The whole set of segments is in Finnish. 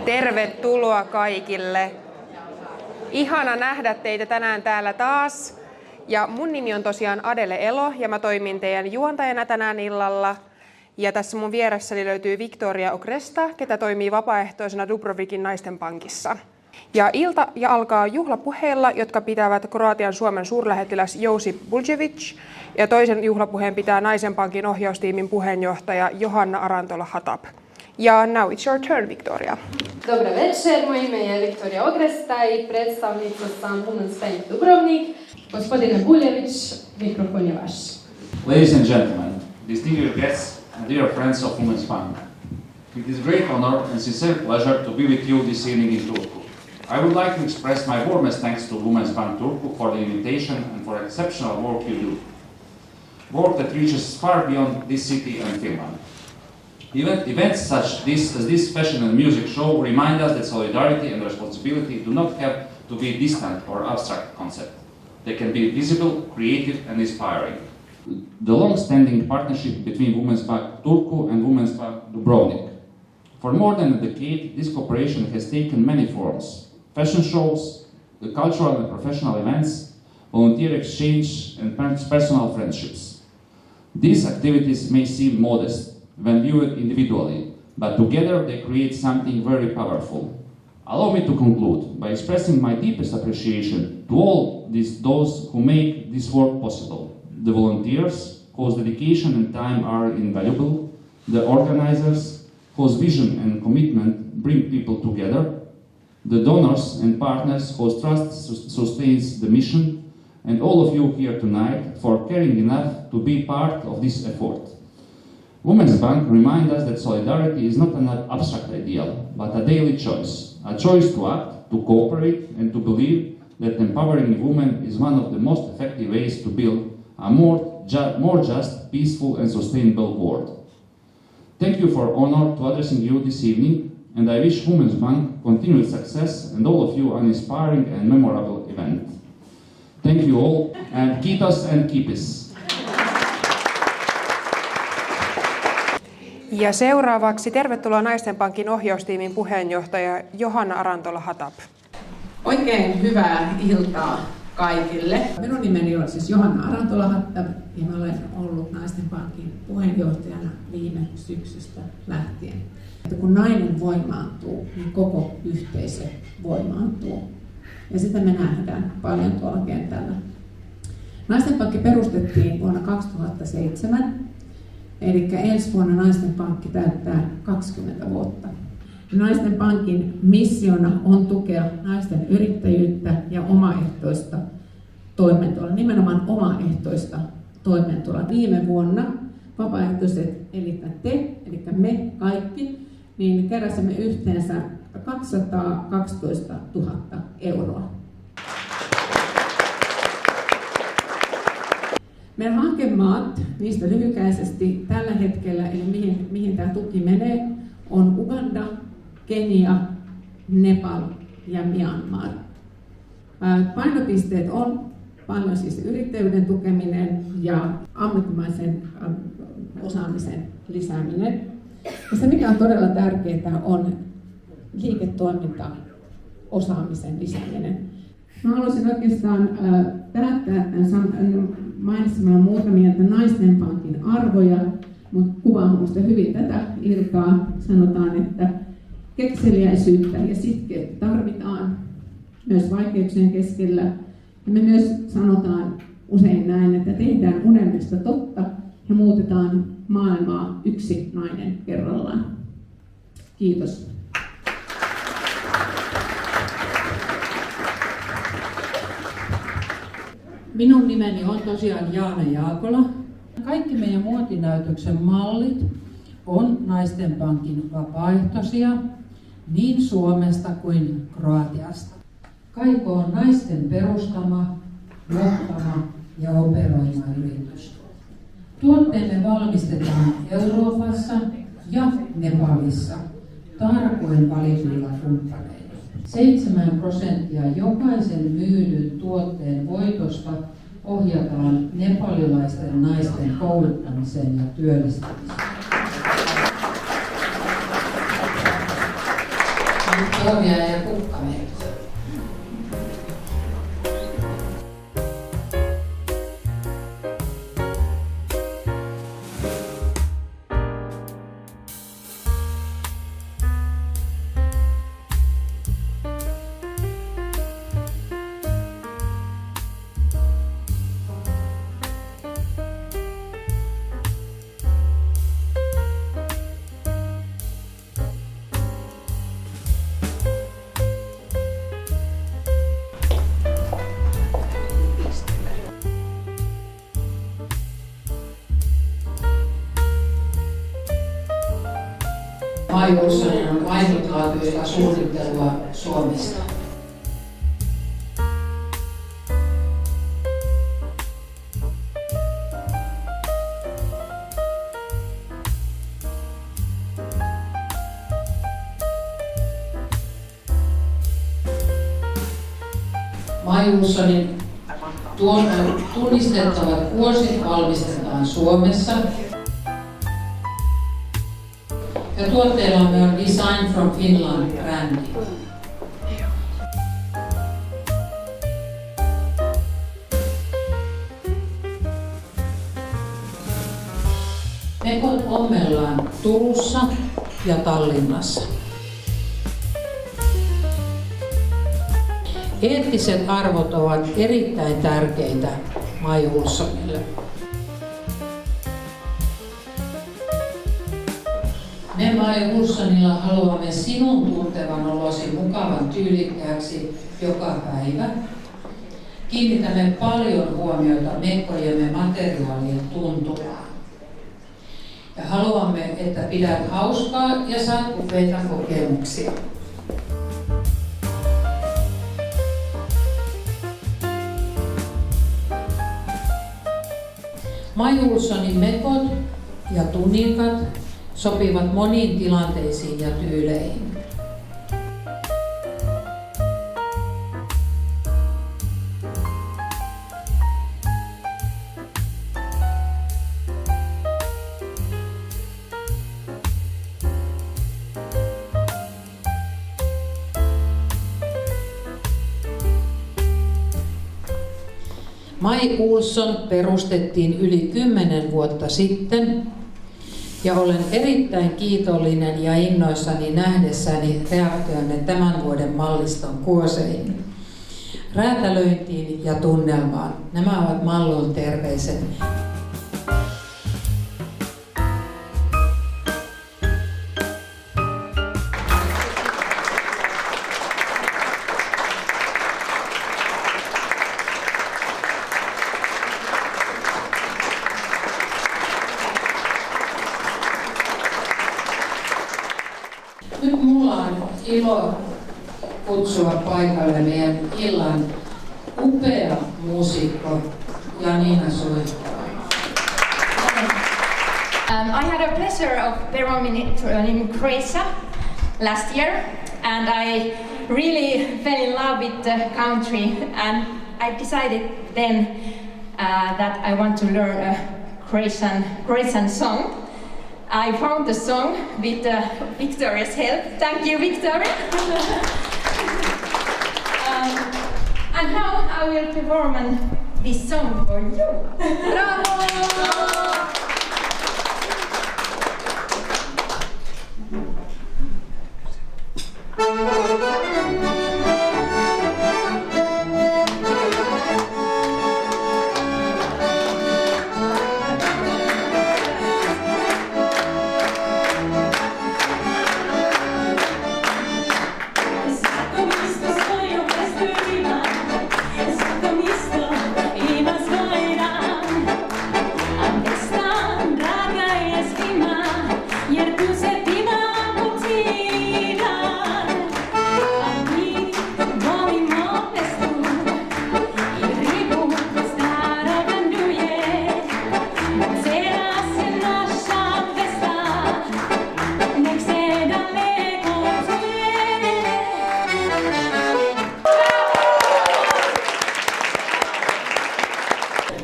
Tervetuloa kaikille. Ihana nähdä teitä tänään täällä taas. Ja mun nimi on tosiaan Adele Elo ja mä toimin teidän juontajana tänään illalla. Ja tässä mun vieressäni löytyy Victoria Okresta, ketä toimii vapaaehtoisena Dubrovnikin naisten pankissa. Ja ilta alkaa juhlapuheilla, jotka pitävät Kroatian Suomen suurlähettiläs Josip Buljevic. Ja toisen juhlapuheen pitää Naisen pankin ohjaustiimin puheenjohtaja Johanna Arantola-Hatap. Ja now it's your turn, Victoria. Dobar večer, moje ime je Victoria Ogresta i predstavnica sam Women's Bank Dubrovnik. Gospodine Buljević, mikrofon je vaš. Ladies and gentlemen, distinguished guests and dear friends of Women's Bank, it is a great honor and sincere pleasure to be with you this evening in Turku. I would like to express my warmest thanks to Women's Bank Turku for the invitation and for exceptional work you do. Work that reaches far beyond this city and Finland. Events such as this fashion and music show remind us that solidarity and responsibility do not have to be distant or abstract concept. They can be visible, creative and inspiring. The long-standing partnership between Women's Bank Turku and Women's Bank Dubrovnik. For more than a decade, this cooperation has taken many forms. Fashion shows, the cultural and professional events, volunteer exchange and personal friendships. These activities may seem modest when viewed individually, but together they create something very powerful. Allow me to conclude by expressing my deepest appreciation to all those who make this work possible. The volunteers, whose dedication and time are invaluable, the organizers, whose vision and commitment bring people together, the donors and partners whose trust sustains the mission, and all of you here tonight for caring enough to be part of this effort. Women's Bank reminds us that solidarity is not an abstract ideal, but a daily choice. A choice to act, to cooperate, and to believe that empowering women is one of the most effective ways to build a more just, peaceful, and sustainable world. Thank you for honor to addressing you this evening, and I wish Women's Bank continued success and all of you an inspiring and memorable event. Thank you all, and kiitos and kipis. Ja seuraavaksi tervetuloa Naisten pankin ohjaustiimin puheenjohtaja Johanna Arantola-Hatap. Oikein hyvää iltaa kaikille. Minun nimeni on siis Johanna Arantola-Hatap ja mä olen ollut Naisten pankin puheenjohtajana viime syksystä lähtien. Että kun nainen voimaantuu, niin koko yhteisö voimaantuu. Ja sitä me nähdään paljon tuolla kentällä. Naisten pankki perustettiin vuonna 2007. Eli ensi vuonna Naisten pankki täyttää 20 vuotta. Naisten pankin missiona on tukea naisten yrittäjyyttä ja omaehtoista toimeentuloa, nimenomaan omaehtoista toimeentuloa. Viime vuonna vapaaehtoiset, eli me kaikki, niin keräsimme yhteensä 212 000 euroa. Meidän hankemaat, niistä lyhykäisesti tällä hetkellä, eli mihin tämä tuki menee, on Uganda, Kenia, Nepal ja Myanmar. Painopisteet on paljon siis yrittäjyyden tukeminen ja ammattimaisen osaamisen lisääminen. Ja se, mikä on todella tärkeää, on liiketoimintaosaamisen lisääminen. Mä haluaisin oikeastaan päättää tämän mainitsemalla muutamia Naisten pankin arvoja, mutta kuvaan minusta hyvin tätä iltaa. Sanotaan, että kekseliäisyyttä ja sitkeyttä tarvitaan myös vaikeuksien keskellä. Ja me myös sanotaan usein näin, että tehdään unelmista totta ja muutetaan maailmaa yksi nainen kerrallaan. Kiitos. Minun nimeni on tosiaan Jaana Jaakola. Kaikki meidän muotinäytöksen mallit on Naisten pankin vapaaehtoisia niin Suomesta kuin Kroatiasta. Kaiko on naisten perustama, johtama ja operoima yritys. Tuotteemme valmistetaan Euroopassa ja Nepalissa tarkoin valituilla kumppaneilla. 7% jokaisen myydyn tuotteen voitosta ohjataan nepalilaisten naisten kouluttamiseen ja työllistämiseen. Victoria ja Kukkamerta. Mai Uussonen on ainutlaatuista suunnittelua Suomesta. Mai Uussonin tunnistettavat kuosit valmistetaan Suomessa. Ja tuotteillamme on Design from Finland-brändi. Mekot ommellaan Turussa ja Tallinnassa. Eettiset arvot ovat erittäin tärkeitä Mai Uussonille. Me Mai Uusonilla haluamme sinun tuntevan olosi mukavan tyylikkääksi joka päivä. Kiinnitämme paljon huomiota mekkojemme materiaalien tuntuvaan. Ja haluamme, että pidät hauskaa ja saat upeita kokemuksia. Mai Uussonin mekot ja tunikat sopivat moniin tilanteisiin ja tyyleihin. Mai Uusson perustettiin yli 10 vuotta sitten ja olen erittäin kiitollinen ja innoissani nähdessäni reaktionne tämän vuoden malliston kuoseihin, räätälöintiin ja tunnelmaan. Nämä ovat Mallon terveiset. Nyt mulla on ilo kutsua paikalle meidän illan upea muusikko Janina Suihko. I had a pleasure of performing in Croatia last year, and I really fell in love with the country, and I decided then that I want to learn a Croatian song. I found the song with Victoria's help. Thank you, Victoria. And now I will perform this song for you. Bravo!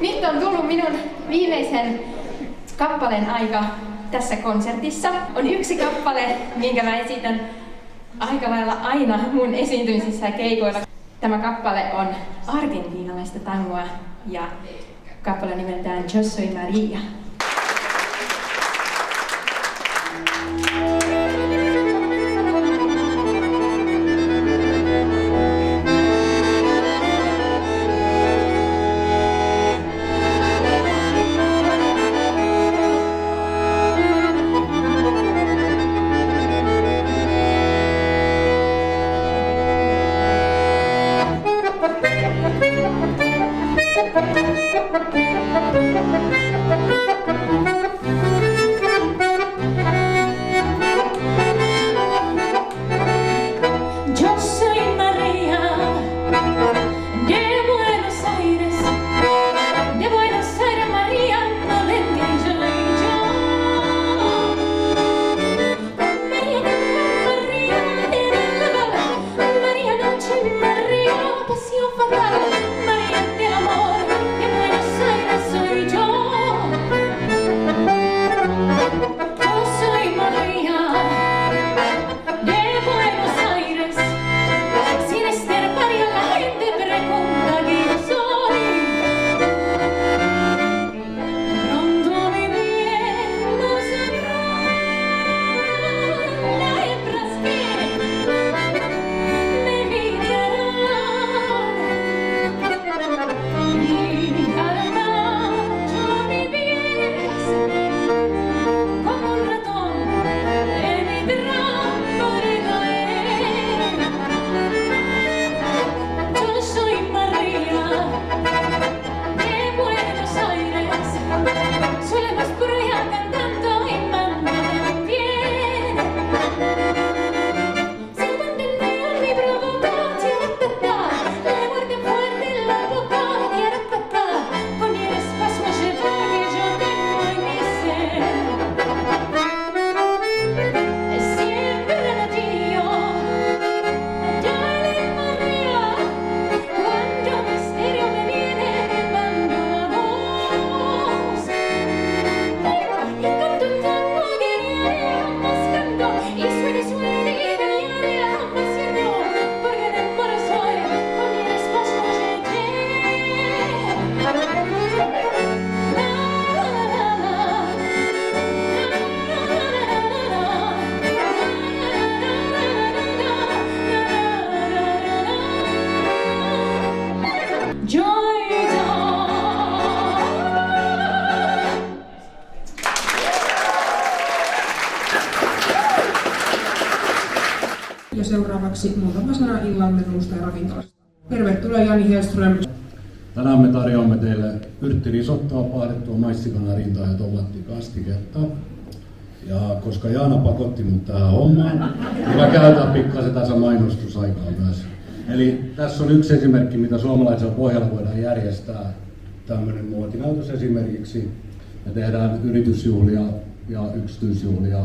Nyt on tullut minun viimeisen kappaleen aika tässä konsertissa. On yksi kappale, minkä mä esitän aika lailla aina mun esiintymisissä ja keikoilla. Tämä kappale on argentiinalaista tangoa ja kappale nimeltään Yo Soy Maria. Yo soy María de Buenos Aires María, no venga yo y yo. María noche, María pasión fatal, María del amor, de Buenos Aires soy yo. Yo soy María de Buenos Aires. Sin estar María la gente pregunta que yo soy. Pronto mi bien lo sabrán las hembras que me envidiarán. Y cada noche mi pies como un ratón en mi trampa de caer. Yo soy María de Buenos Aires, soy la más pura cantando y mandando bien. Silbando el león mi provoca, tiratata, la muerte fuerte en la boca, tiratata, con el espasmo lleva que yo tengo en mi ser. Siempre la tío, dale María, cuando misterio me viene mando a vos. Y canto un tango que más canto, y suene y diaria más siento, porque de amor soy, con el espasmo llegué. Yo Ja seuraavaksi muutama sana illan menusta ja ravintolasta. Tervetuloa Jani Hellström. Tänään me tarjoamme teille yrttirisottoa, paahdettua maissikanarintaa ja tomattikastiketta. Ja koska Jaana pakotti mut tähän hommaan, niin mä käytän pikkasen tässä mainostusaikaa myös. Eli tässä on yksi esimerkki, mitä suomalaisella pohjalla voidaan järjestää. Tämmöinen muotinäytös esimerkiksi. Me tehdään yritysjuhlia ja yksityisjuhlia.